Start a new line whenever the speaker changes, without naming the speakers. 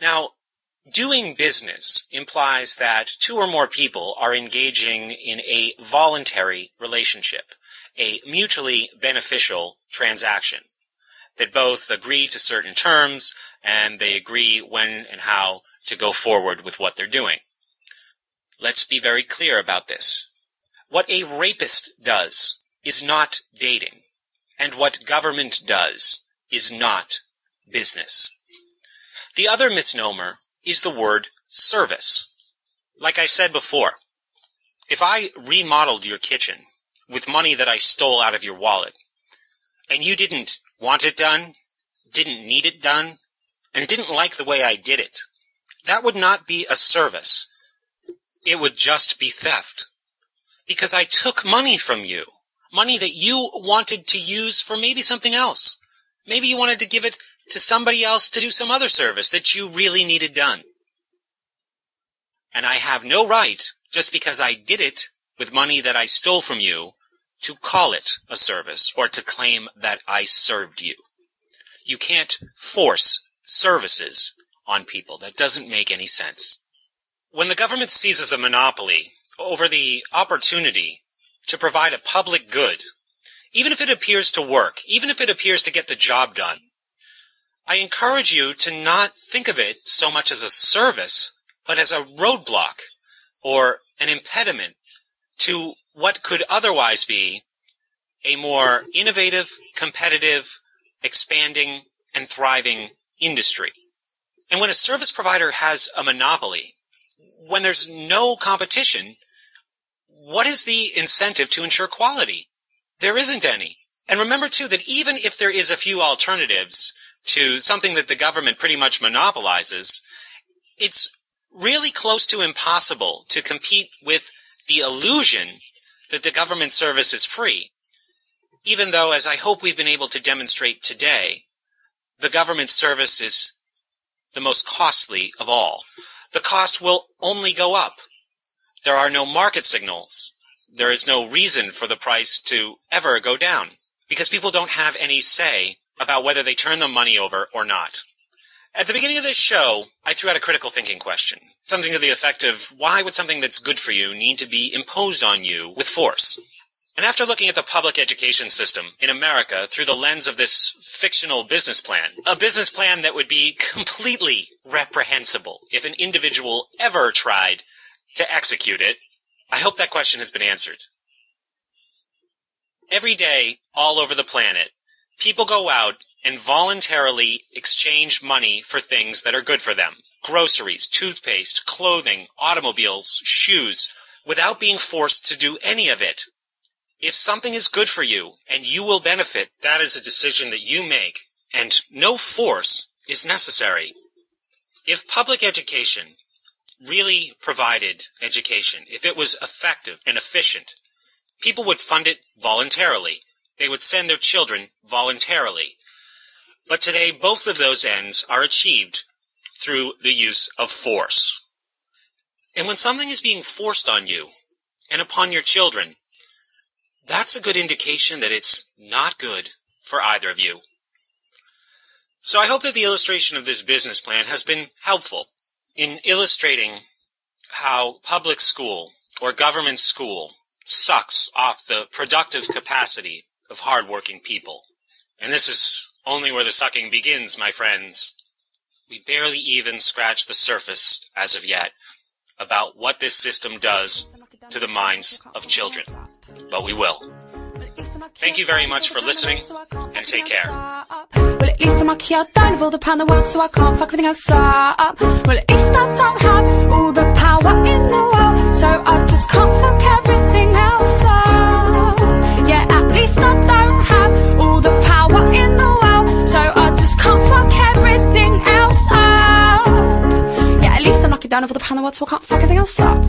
Now, doing business implies that two or more people are engaging in a voluntary relationship, a mutually beneficial transaction, that both agree to certain terms and they agree when and how to go forward with what they're doing. Let's be very clear about this. What a rapist does is not dating, and what government does is not business. The other misnomer is the word service. Like I said before, if I remodeled your kitchen with money that I stole out of your wallet, and you didn't want it done, didn't need it done, and didn't like the way I did it, that would not be a service. It would just be theft. Because I took money from you, money that you wanted to use for maybe something else. Maybe you wanted to give it to somebody else to do some other service that you really needed done. And I have no right, just because I did it with money that I stole from you, to call it a service or to claim that I served you. You can't force services on people. That doesn't make any sense. When the government seizes a monopoly over the opportunity to provide a public good, even if it appears to work, even if it appears to get the job done, I encourage you to not think of it so much as a service, but as a roadblock or an impediment to what could otherwise be a more innovative, competitive, expanding, and thriving industry. And when a service provider has a monopoly, when there's no competition, what is the incentive to ensure quality? There isn't any. And remember, too, that even if there is a few alternatives to something that the government pretty much monopolizes, it's really close to impossible to compete with the illusion that the government service is free, even though, as I hope we've been able to demonstrate today, the government service is the most costly of all. The cost will only go up. There are no market signals. There is no reason for the price to ever go down, because people don't have any say about whether they turn the money over or not. At the beginning of this show, I threw out a critical thinking question, something to the effect of, why would something that's good for you need to be imposed on you with force? And after looking at the public education system in America through the lens of this fictional business plan, a business plan that would be completely reprehensible if an individual ever tried to execute it, I hope that question has been answered. Every day, all over the planet, people go out and voluntarily exchange money for things that are good for them. Groceries, toothpaste, clothing, automobiles, shoes, without being forced to do any of it. If something is good for you and you will benefit, that is a decision that you make, and no force is necessary. If public education really provided education, if it was effective and efficient, people would fund it voluntarily. They would send their children voluntarily. But today, both of those ends are achieved through the use of force. And when something is being forced on you and upon your children, that's a good indication that it's not good for either of you. So I hope that the illustration of this business plan has been helpful in illustrating how public school or government school sucks off the productive capacity of hardworking people. And this is only where the sucking begins, my friends. We barely even scratch the surface as of yet about what this system does to the minds of children. But we will. Thank you very much for listening, and take care.
Well, at least I'm here, don't rule the pound the world, so I can't fuck everything else up. Well, at least I don't have all the power in the world, so I just can't fuck everything else up. Yeah, at least I don't have all the power in the world, so I just can't fuck everything else up. Yeah, at least I'm knocking down over the pound the world, so I can't fuck everything else up.